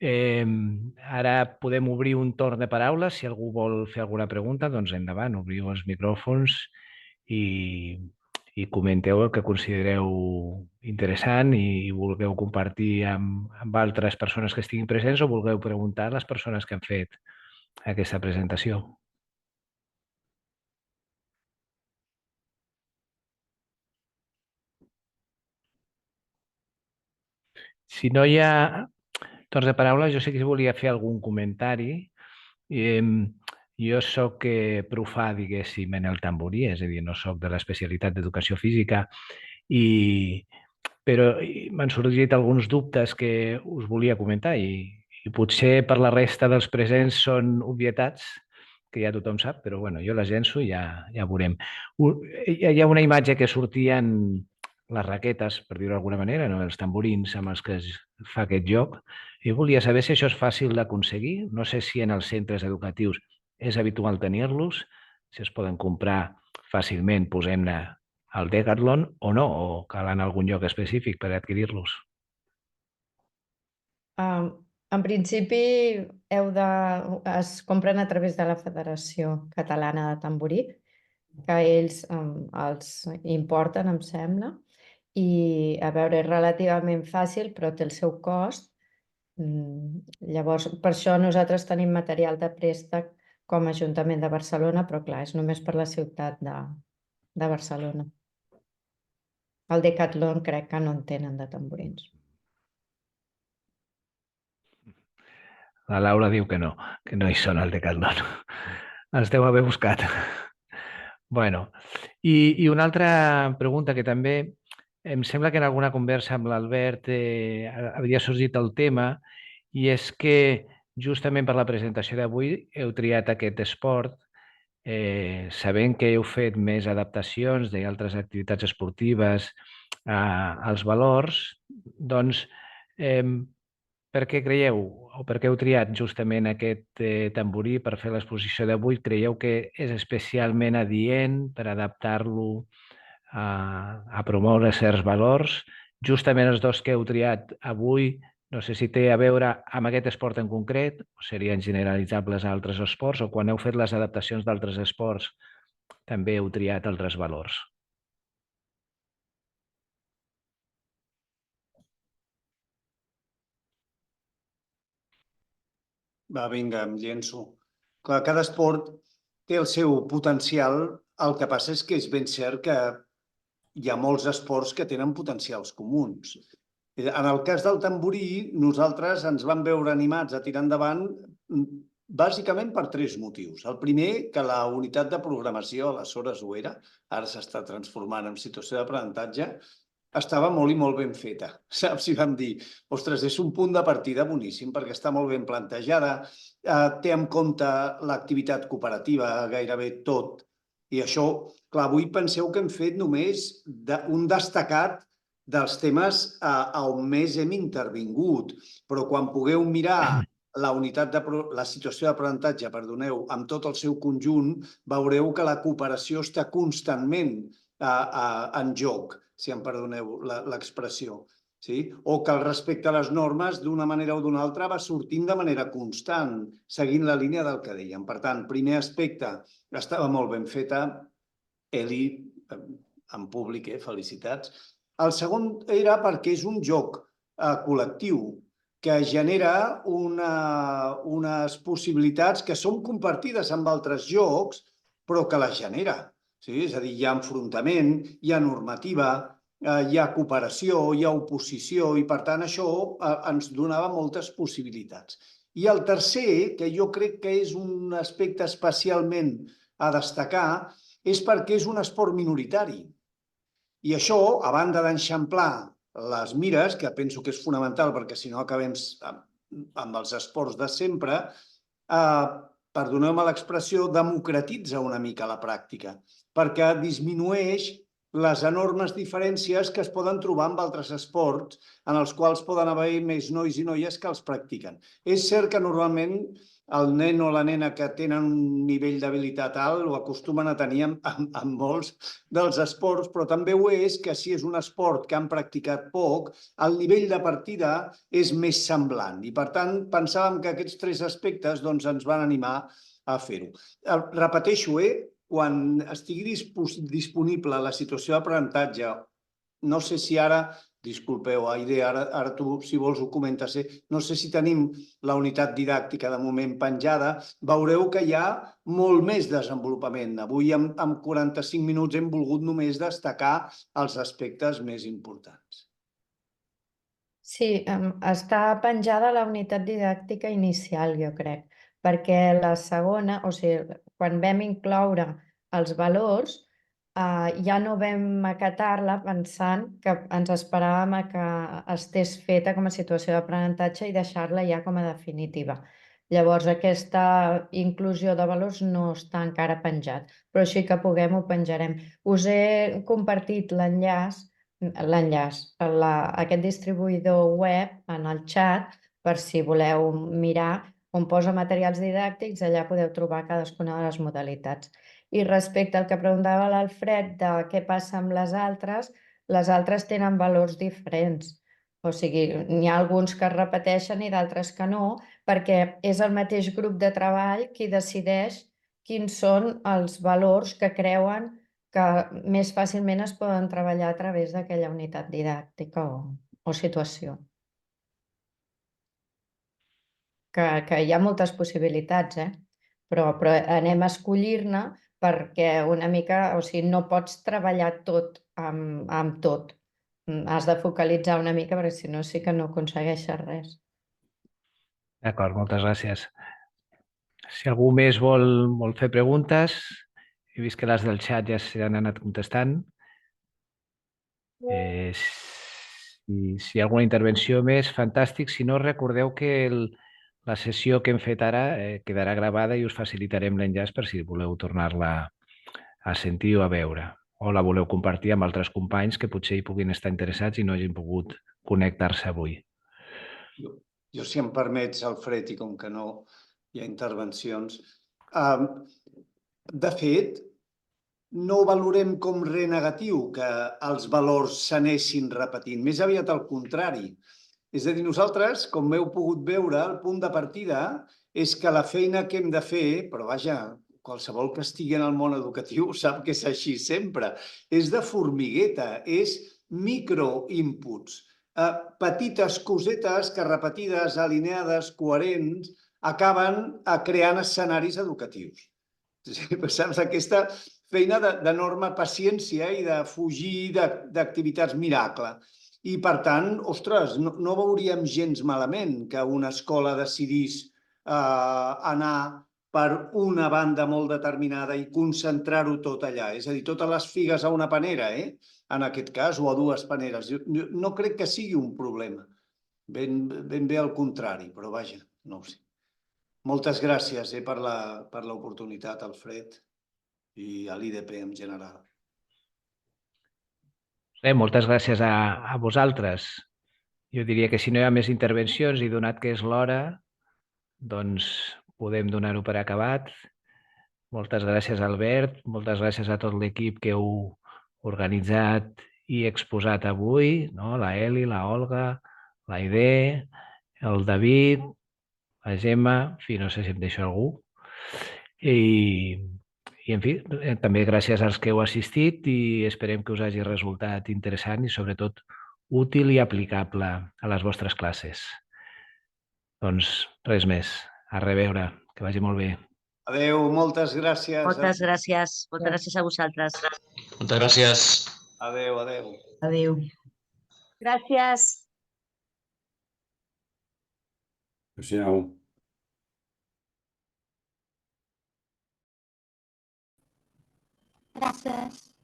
Ara podem obrir un torn de paraules. Si algú vol fer alguna pregunta, doncs endavant, obriu els micròfons i comenteu el que considereu interessant i vulgueu compartir amb altres persones que estiguin presents o vulgueu preguntar a les persones que han fet aquesta presentació. Si no hi ha torns de paraula, jo sí que volia fer algun comentari. Jo soc profà, diguéssim, en el tamborí, és a dir, no soc de l'especialitat d'educació física, però m'han sorgit alguns dubtes que us volia comentar i potser per la resta dels presents són obvietats que ja tothom sap, però bueno, jo les llenço i ja veurem. Hi ha una imatge que sortien les raquetes, per dir-ho d'alguna manera, no? Els tamborins amb els que es fa aquest joc. I volia saber si això és fàcil d'aconseguir. No sé si en els centres educatius és habitual tenir-los, si es poden comprar fàcilment, posem-ne al Decathlon o no, o cal anar a algun lloc específic per adquirir-los. En principi es compren a través de la Federació Catalana de Tamborí, que ells els importen, em sembla, i a veure, és relativament fàcil, però té el seu cost. Llavors, per això nosaltres tenim material de préstec com a Ajuntament de Barcelona, però clar, és només per la ciutat de Barcelona. El Decathlon crec que no en tenen de tamborins. La Laura diu que no hi són al Decathlon. Els deu haver buscat. Bueno, i una altra pregunta que també em sembla que en alguna conversa amb l'Albert havia sorgit el tema, i és que justament per la presentació d'avui heu triat aquest esport, sabent que heu fet més adaptacions d'altres activitats esportives als valors, doncs per què creieu o per què heu triat justament aquest tamborí per fer l'exposició d'avui? Creieu que és especialment adient per adaptar-lo a promoure certs valors? Justament els dos que heu triat avui, no sé si té a veure amb aquest esport en concret, o serien generalitzables a altres esports, o quan heu fet les adaptacions d'altres esports també heu triat altres valors. Va, vinga, em llenço. Clar, cada esport té el seu potencial. El que passa és que és ben cert que hi ha molts esports que tenen potencials comuns. En el cas del tamborí, nosaltres ens vam veure animats a tirar endavant bàsicament per 3 motius. El primer, que la unitat de programació, aleshores ho era, ara s'està transformant en situació d'aprenentatge, estava molt i molt ben feta. Saps? I vam dir, ostres, és un punt de partida boníssim perquè està molt ben plantejada, té en compte l'activitat cooperativa, gairebé tot. I això, clar, avui penseu que hem fet només un destacat dels temes on més hem intervingut, però quan pugueu mirar la situació d'aprenentatge, perdoneu, amb tot el seu conjunt, veureu que la cooperació està constantment en joc, si em perdoneu l'expressió. O que el respecte a les normes, d'una manera o d'una altra, va sortint de manera constant, seguint la línia del que dèiem. Per tant, primer aspecte, estava molt ben feta. Eli, en públic, felicitats. El segon era perquè és un joc col·lectiu que genera unes possibilitats que són compartides amb altres jocs, però que les genera. És a dir, hi ha enfrontament, hi ha normativa, hi ha cooperació, hi ha oposició, i per tant això ens donava moltes possibilitats. I el tercer, que jo crec que és un aspecte especialment a destacar, és perquè és un esport minoritari. I això, a banda d'enxamplar les mires, que penso que és fonamental perquè si no acabem amb els esports de sempre, perdoneu-me l'expressió, democratitza una mica la pràctica, perquè disminueix les enormes diferències que es poden trobar amb altres esports en els quals poden haver més nois i noies que els practiquen. És cert que normalment el nen o la nena que tenen un nivell d'habilitat alt ho acostumen a tenir en molts dels esports, però també ho és que si és un esport que han practicat poc, el nivell de partida és més semblant. I per tant, pensàvem que aquests 3 aspectes ens van animar a fer-ho. Repeteixo, quan estigui disponible la situació d'aprenentatge, no sé si ara, disculpeu, Aide, ara tu, si vols, ho comentes, no sé si tenim la unitat didàctica de moment penjada, veureu que hi ha molt més desenvolupament. Avui, amb 45 minuts, hem volgut només destacar els aspectes més importants. Sí, està penjada la unitat didàctica inicial, jo crec, perquè la segona, o sigui, quan vam incloure els valors, ja no vam acatar-la pensant que ens esperàvem que estés feta com a situació d'aprenentatge i deixar-la ja com a definitiva. Llavors, aquesta inclusió de valors no està encara penjat, però així que puguem ho penjarem. Us he compartit l'enllaç, aquest distribuïdor web en el xat, per si voleu mirar, on posa materials didàctics, allà podeu trobar cadascuna de les modalitats. I respecte al que preguntava l'Alfred de què passa amb les altres tenen valors diferents. O sigui, n'hi ha alguns que es repeteixen i d'altres que no, perquè és el mateix grup de treball qui decideix quins són els valors que creuen que més fàcilment es poden treballar a través d'aquella unitat didàctica o situació. Que hi ha moltes possibilitats, però anem a escollir-ne perquè una mica, o sigui, no pots treballar tot amb tot. Has de focalitzar una mica perquè si no sí que no aconsegueixes res. D'acord, moltes gràcies. Si algú més vol fer preguntes, he vist que les del xat ja s'han anat contestant. Si hi ha alguna intervenció més, fantàstic. Si no, recordeu que la sessió que hem fet ara quedarà gravada i us facilitarem l'enllaç per si voleu tornar-la a sentir o a veure. O la voleu compartir amb altres companys que potser hi puguin estar interessats i no hagin pogut connectar-se avui. Jo, si em permets, Alfred, i com que no hi ha intervencions, de fet, no ho valorem com res negatiu que els valors s'anessin repetint, més aviat al contrari. És a dir, nosaltres, com heu pogut veure, el punt de partida és que la feina que hem de fer, però vaja, qualsevol que estigui en el món educatiu sap que és així sempre, és de formigueta, és microinputs, petites cosetes que repetides, alineades, coherents, acaben creant escenaris educatius. Sí, saps, aquesta feina d'enorme paciència i de fugir d'activitats miracle. I, per tant, ostres, no veuríem gens malament que una escola decidís anar per una banda molt determinada i concentrar-ho tot allà. És a dir, totes les figues a una panera, en aquest cas, o a dues paneres. Jo no crec que sigui un problema. Ben bé al contrari, però vaja, no ho sé. Moltes gràcies per l'oportunitat, Alfred, i a l'IDP en general. Moltes gràcies a vosaltres. Jo diria que si no hi ha més intervencions i donat que és l'hora, doncs podem donar-ho per acabat. Moltes gràcies, Albert. Moltes gràcies a tot l'equip que heu organitzat i exposat avui, no? La Eli, la Olga, l'Aidé, el David, la Gemma, en fi, no sé si em deixo algú. I en fi, també gràcies als que heu assistit i esperem que us hagi resultat interessant i sobretot útil i aplicable a les vostres classes. Doncs res més. A reveure. Que vagi molt bé. Adéu, moltes gràcies. Moltes gràcies. Moltes gràcies a vosaltres. Moltes gràcies. Adéu, adéu. Adéu. Gràcies. Adéu. Gràcies.